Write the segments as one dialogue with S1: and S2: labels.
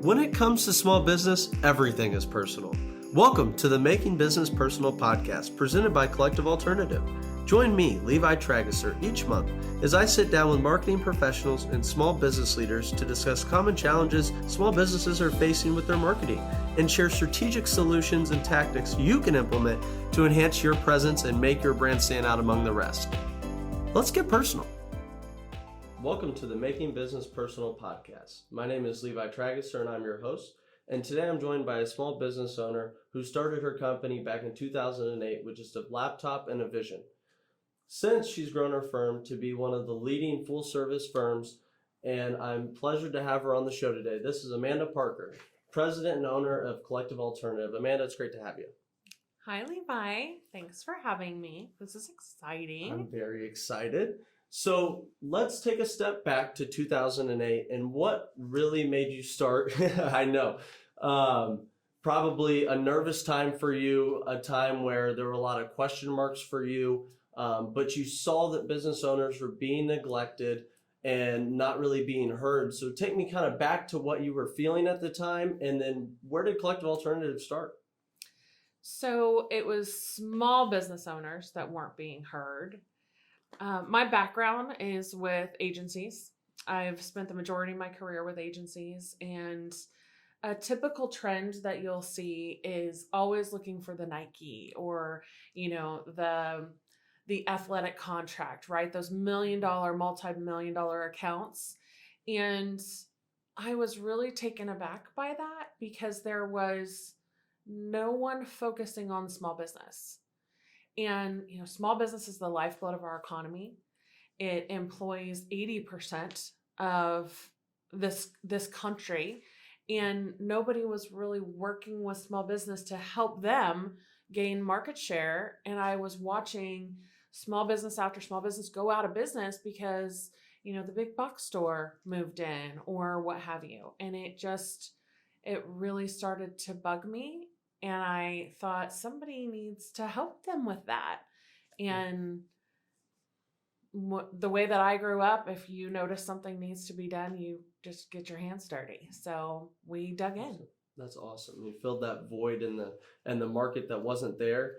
S1: When it comes to small business, everything is personal. Welcome to the Making Business Personal podcast presented by Collective Alternative. Join me, Levi Tragesser, each month as I sit down with marketing professionals and small business leaders to discuss common challenges small businesses are facing with their marketing and share strategic solutions and tactics you can implement to enhance your presence and make your brand stand out among the rest. Let's get personal. Welcome to the Making Business Personal podcast. My name is Levi Tragesser and I'm your host. And today I'm joined by a small business owner who started her company back in 2008 with just a laptop and a vision. Since she's grown her firm to be one of the leading full-service firms, and I'm pleasured to have her on the show today. This is Amanda Parker, president and owner of Collective Alternative. Amanda, it's great to have you.
S2: Hi, Levi. Thanks for having me. This is exciting.
S1: I'm very excited. So let's take a step back to 2008 and what really made you start. I know, probably a nervous time for you, a time where there were a lot of question marks for you, but you saw that business owners were being neglected and not really being heard. So take me kind of back to what you were feeling at the time, and then where did Collective Alternative start?
S2: So it was small business owners that weren't being heard. My background is with agencies. I've spent the majority of my career with agencies, and a typical trend that you'll see is always looking for the Nike or, the athletic contract, right? Those multi-million dollar accounts. And I was really taken aback by that because there was no one focusing on small business. And, small business is the lifeblood of our economy. It employs 80% of this country, and nobody was really working with small business to help them gain market share. And I was watching small business after small business go out of business because, the big box store moved in or what have you. And it really started to bug me. And I thought somebody needs to help them with that. And the way that I grew up, if you notice something needs to be done, you just get your hands dirty. So we dug in.
S1: That's awesome. You filled that void in the market that wasn't there.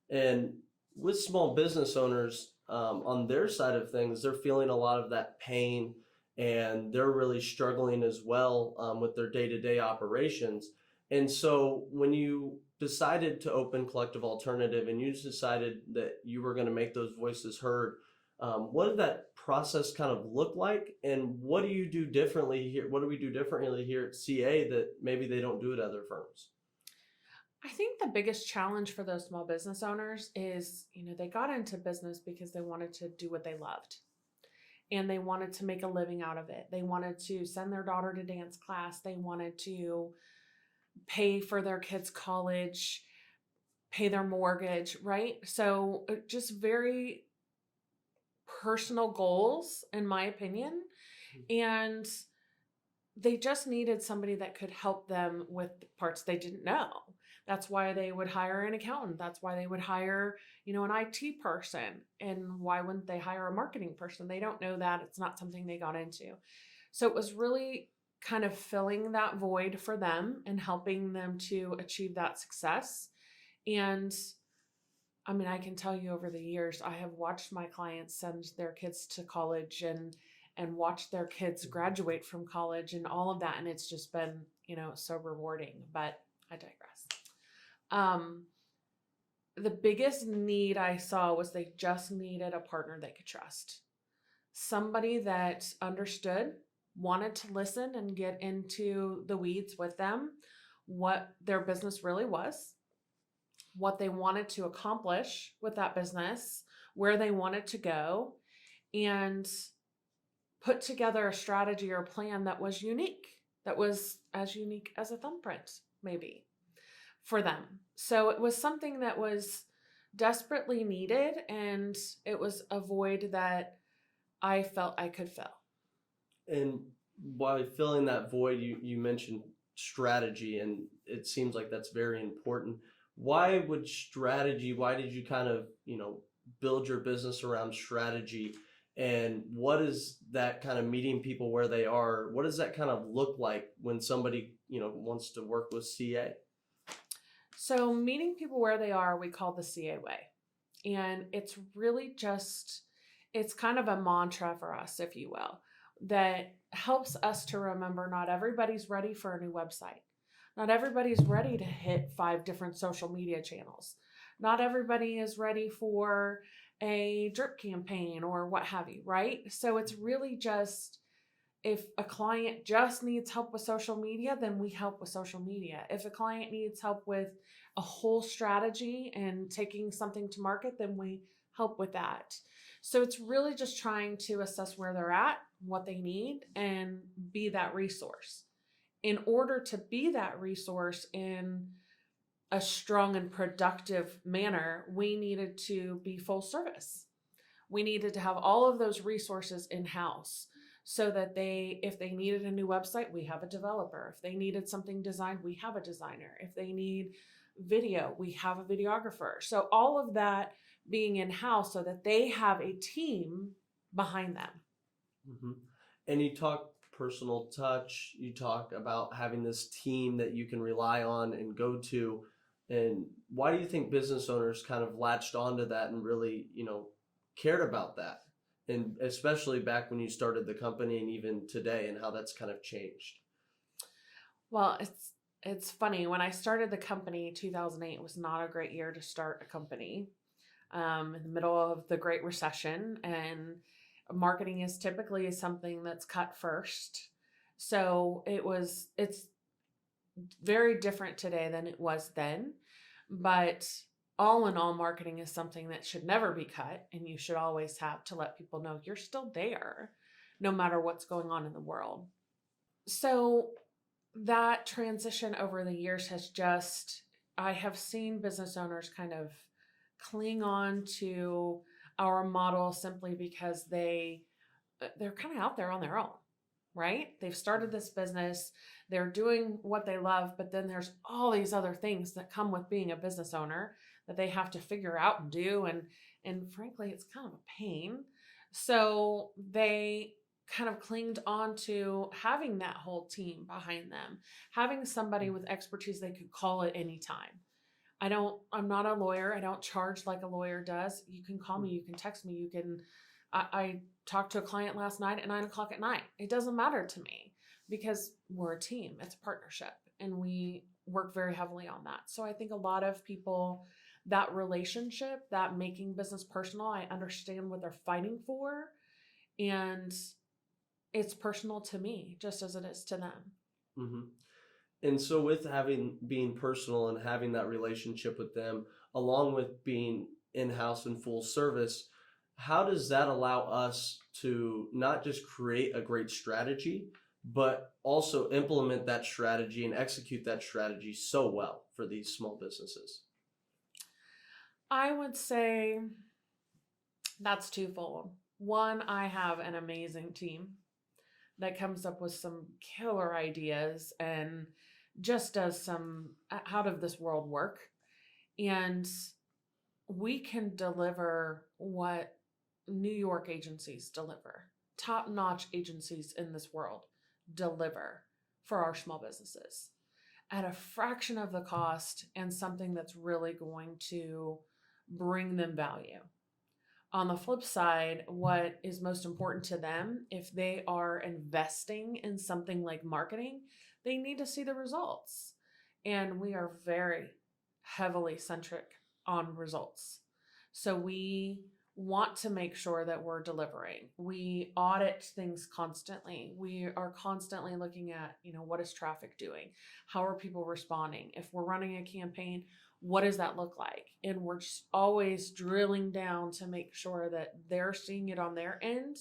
S1: And with small business owners, on their side of things, they're feeling a lot of that pain, and they're really struggling as well with their day-to-day operations. And so when you decided to open Collective Alternative and you decided that you were going to make those voices heard, what did that process kind of look like? And what do you do differently here? What do we do differently here at CA that maybe they don't do at other firms?
S2: I think the biggest challenge for those small business owners is, they got into business because they wanted to do what they loved. And they wanted to make a living out of it. They wanted to send their daughter to dance class. They wanted to pay for their kids' college, pay their mortgage, right? So just very personal goals, in my opinion. And they just needed somebody that could help them with the parts they didn't know. That's why they would hire an accountant. That's why they would hire, an IT person. And why wouldn't they hire a marketing person? They don't know that. It's not something they got into. So it was really kind of filling that void for them and helping them to achieve that success. And I can tell you over the years, I have watched my clients send their kids to college and watch their kids graduate from college and all of that. And it's just been, so rewarding, but I digress. The biggest need I saw was they just needed a partner they could trust. Somebody that understood, wanted to listen and get into the weeds with them, what their business really was, what they wanted to accomplish with that business, where they wanted to go, and put together a strategy or plan that was unique, that was as unique as a thumbprint, maybe, for them. So it was something that was desperately needed, and it was a void that I felt I could fill. And
S1: while filling that void, you mentioned strategy, and it seems like that's very important. Why did you kind of, build your business around strategy? And what is that kind of meeting people where they are? What does that kind of look like when somebody, wants to work with CA?
S2: So meeting people where they are, we call the CA way. And it's really just, it's kind of a mantra for us, if you will, that helps us to remember not everybody's ready for a new website. Not everybody's ready to hit 5 different social media channels. Not everybody is ready for a drip campaign or what have you, right? So it's really just, if a client just needs help with social media, then we help with social media. If a client needs help with a whole strategy and taking something to market, then we help with that. So it's really just trying to assess where they're at, what they need, and be that resource. In order to be that resource in a strong and productive manner, we needed to be full service. We needed to have all of those resources in-house so that if they needed a new website, we have a developer. If they needed something designed, we have a designer. If they need video, we have a videographer. So all of that being in-house so that they have a team behind them.
S1: Mm-hmm. And you talk personal touch, you talk about having this team that you can rely on and go to. And why do you think business owners kind of latched onto that and really, cared about that? And especially back when you started the company and even today, and how that's kind of changed?
S2: Well, it's funny. When I started the company, 2008 was not a great year to start a company. In the middle of the Great Recession, and marketing is typically something that's cut first. So it's very different today than it was then. But all in all, marketing is something that should never be cut, and you should always have to let people know you're still there, no matter what's going on in the world. So that transition over the years I have seen business owners kind of cling on to our model simply because they're kind of out there on their own, right? They've started this business, they're doing what they love, but then there's all these other things that come with being a business owner that they have to figure out and do. And frankly, it's kind of a pain. So they kind of clinged on to having that whole team behind them, having somebody with expertise they could call at any time. I'm not a lawyer. I don't charge like a lawyer does. You can call me, you can text me, I talked to a client last night at 9:00 at night. It doesn't matter to me because we're a team. It's a partnership, and we work very heavily on that. So I think a lot of people, that relationship, that making business personal, I understand what they're fighting for, and it's personal to me just as it is to them.
S1: Mm-hmm. And so with being personal and having that relationship with them, along with being in-house and full service, how does that allow us to not just create a great strategy, but also implement that strategy and execute that strategy so well for these small businesses?
S2: I would say that's twofold. One, I have an amazing team that comes up with some killer ideas and just does some out of this world work. And we can deliver what New York agencies deliver, top-notch agencies in this world deliver for our small businesses at a fraction of the cost, and something that's really going to bring them value. On the flip side, what is most important to them, if they are investing in something like marketing, they need to see the results. And we are very heavily centric on results. So we want to make sure that we're delivering. We audit things constantly. We are constantly looking at, what is traffic doing? How are people responding? If we're running a campaign, what does that look like? And we're just always drilling down to make sure that they're seeing it on their end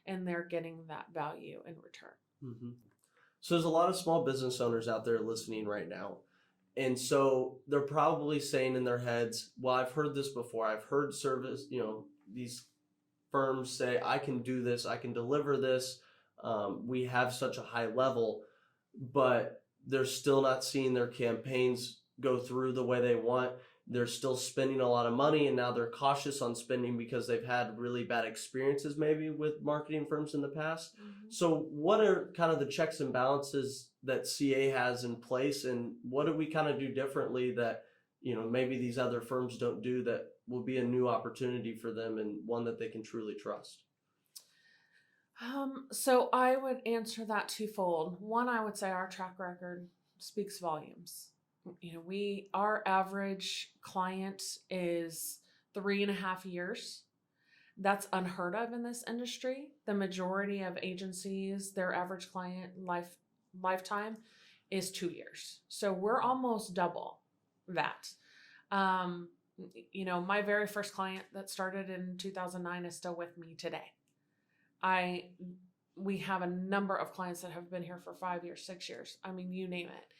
S2: and they're getting that value in return.
S1: Mm-hmm. So there's a lot of small business owners out there listening right now. And so they're probably saying in their heads, well, I've heard this before. I've heard service, these firms say, I can do this, I can deliver this. We have such a high level, but they're still not seeing their campaigns go through the way they want. they're still spending a lot of money, and now they're cautious on spending because they've had really bad experiences maybe with marketing firms in the past. So what are kind of the checks and balances that CA has in place, and what do we kind of do differently that, maybe these other firms don't do that will be a new opportunity for them and one that they can truly trust?
S2: So I would answer that twofold. One, I would say our track record speaks volumes. Our average client is 3.5 years. That's unheard of in this industry. The majority of agencies, their average client lifetime is 2 years. So we're almost double that. My very first client that started in 2009 is still with me today. We have a number of clients that have been here for 5 years, 6 years. I mean, you name it.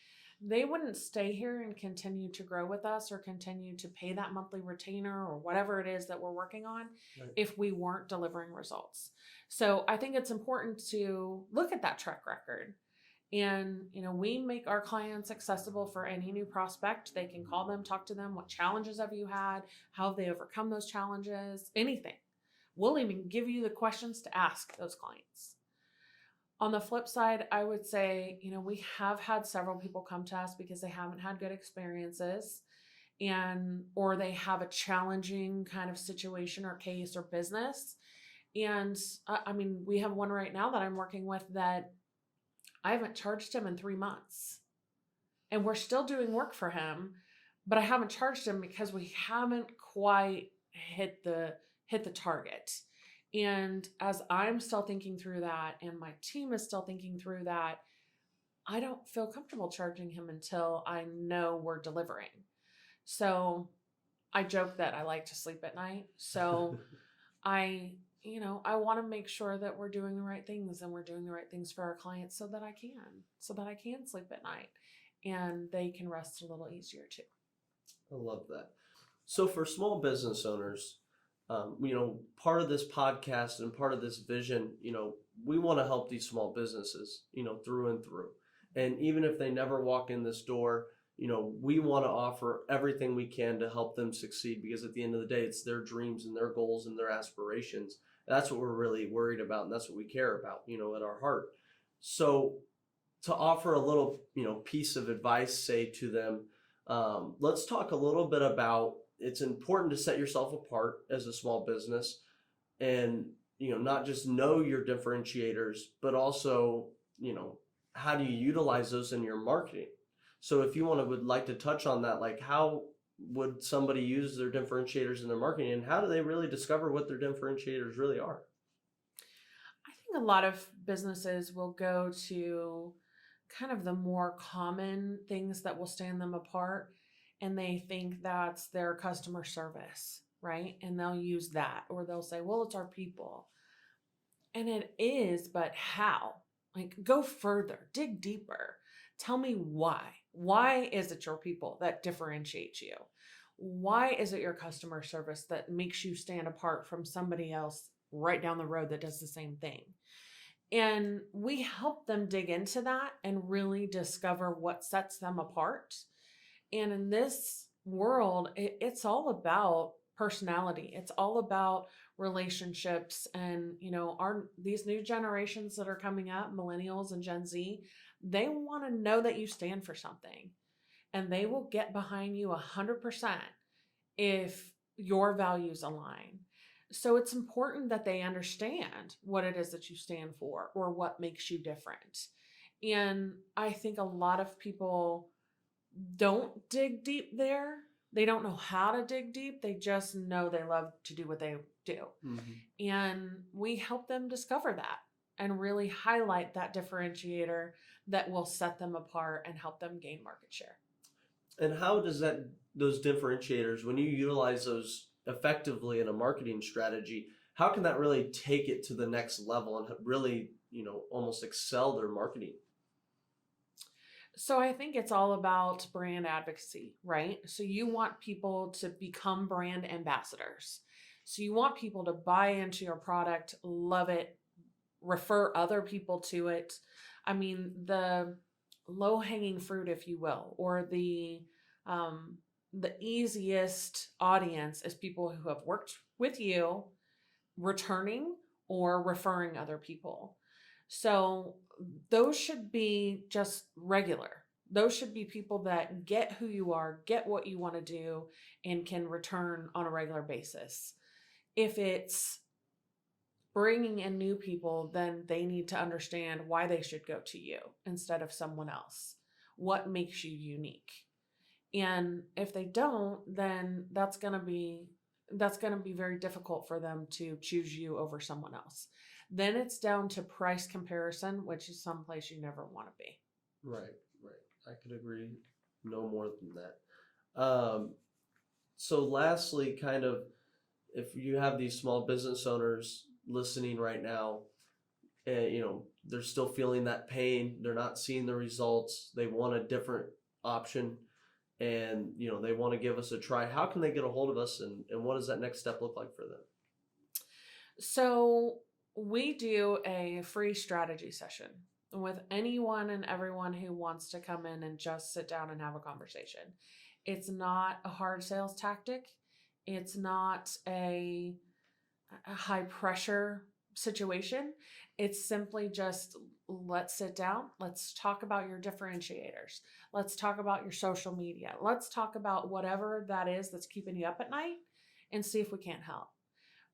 S2: They wouldn't stay here and continue to grow with us or continue to pay that monthly retainer or whatever it is that we're working on if we weren't delivering results. So I think it's important to look at that track record. And, we make our clients accessible for any new prospect. They can call them, talk to them. What challenges have you had? How have they overcome those challenges? Anything. We'll even give you the questions to ask those clients. On the flip side, I would say, we have had several people come to us because they haven't had good experiences or they have a challenging kind of situation or case or business. And we have one right now that I'm working with that I haven't charged him in 3 months and we're still doing work for him, but I haven't charged him because we haven't quite hit the target. And as I'm still thinking through that and my team is still thinking through that, I don't feel comfortable charging him until I know we're delivering. So I joke that I like to sleep at night. So I want to make sure that we're doing the right things and we're doing the right things for our clients so that I can sleep at night and they can rest a little easier too.
S1: I love that. So for small business owners, part of this podcast and part of this vision, we want to help these small businesses, through and through. And even if they never walk in this door, we want to offer everything we can to help them succeed, because at the end of the day, it's their dreams and their goals and their aspirations. That's what we're really worried about. And that's what we care about, at our heart. So to offer a little, piece of advice, say to them, let's talk a little bit about, it's important to set yourself apart as a small business and, not just know your differentiators, but also, how do you utilize those in your marketing? So if you would like to touch on that, like how would somebody use their differentiators in their marketing and how do they really discover what their differentiators really are?
S2: I think a lot of businesses will go to kind of the more common things that will stand them apart. And they think that's their customer service, right? And they'll use that, or they'll say, well, it's our people. And it is, but how? Like, go further, dig deeper. Tell me why. Why is it your people that differentiate you? Why is it your customer service that makes you stand apart from somebody else right down the road that does the same thing? And we help them dig into that and really discover what sets them apart. And in this world, it's all about personality. It's all about relationships. And, these new generations that are coming up, millennials and Gen Z, they want to know that you stand for something. And they will get behind you 100% if your values align. So it's important that they understand what it is that you stand for or what makes you different. And I think a lot of people don't dig deep there. They don't know how to dig deep. They just know they love to do what they do. Mm-hmm. And we help them discover that and really highlight that differentiator that will set them apart and help them gain market share.
S1: And how does those differentiators, when you utilize those effectively in a marketing strategy, how can that really take it to the next level and really, almost excel their marketing?
S2: So I think it's all about brand advocacy, right? So you want people to become brand ambassadors. So you want people to buy into your product, love it, refer other people to it. I mean, the low-hanging fruit, if you will, or the the easiest audience is people who have worked with you, returning or referring other people. So those should be just regular. Those should be people that get who you are, get what you want to do, and can return on a regular basis. If it's bringing in new people, then they need to understand why they should go to you instead of someone else. What makes you unique? And if they don't, then that's going to be very difficult for them to choose you over someone else. Then it's down to price comparison, which is someplace you never want to be.
S1: Right. I could agree no more than that. So lastly, kind of, if you have these small business owners listening right now, and they're still feeling that pain, they're not seeing the results, they want a different option, and they want to give us a try, how can they get a hold of us, and what does that next step look like for them?
S2: So we do a free strategy session with anyone and everyone who wants to come in and just sit down and have a conversation. It's not a hard sales tactic. It's not a high pressure situation. It's simply just, let's sit down. Let's talk about your differentiators. Let's talk about your social media. Let's talk about whatever that is that's keeping you up at night and see if we can't help.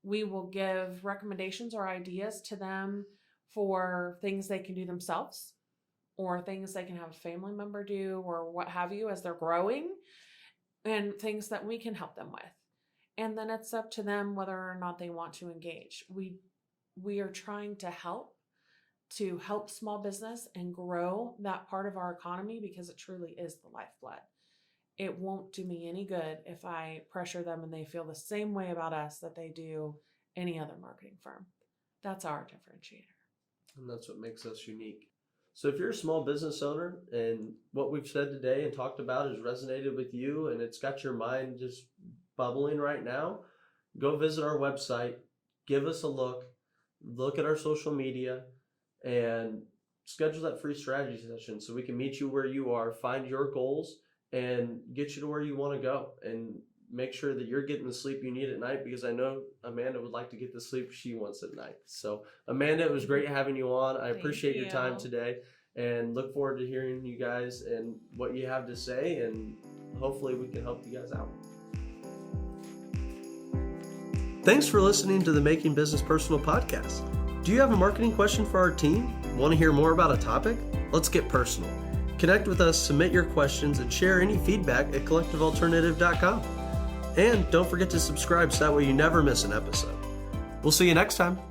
S2: We will give recommendations or ideas to them for things they can do themselves or things they can have a family member do or what have you as they're growing, and things that we can help them with. And then it's up to them whether or not they want to engage. We are trying to help small business and grow that part of our economy because it truly is the lifeblood. It won't do me any good if I pressure them and they feel the same way about us that they do any other marketing firm. That's our differentiator.
S1: And that's what makes us unique. So if you're a small business owner and what we've said today and talked about has resonated with you and it's got your mind just bubbling right now, go visit our website, give us a look at our social media, and schedule that free strategy session so we can meet you where you are, find your goals, and get you to where you want to go, and make sure that you're getting the sleep you need at night, because I know Amanda would like to get the sleep she wants at night. So Amanda, it was great having you on. I appreciate your time today and look forward to hearing you guys and what you have to say, and hopefully we can help you guys out. Thanks for listening to the Making Business Personal podcast. Do you have a marketing question for our team? Want to hear more about a topic? Let's get personal. Connect with us, submit your questions, and share any feedback at collectivealternative.com. And don't forget to subscribe so that way you never miss an episode. We'll see you next time.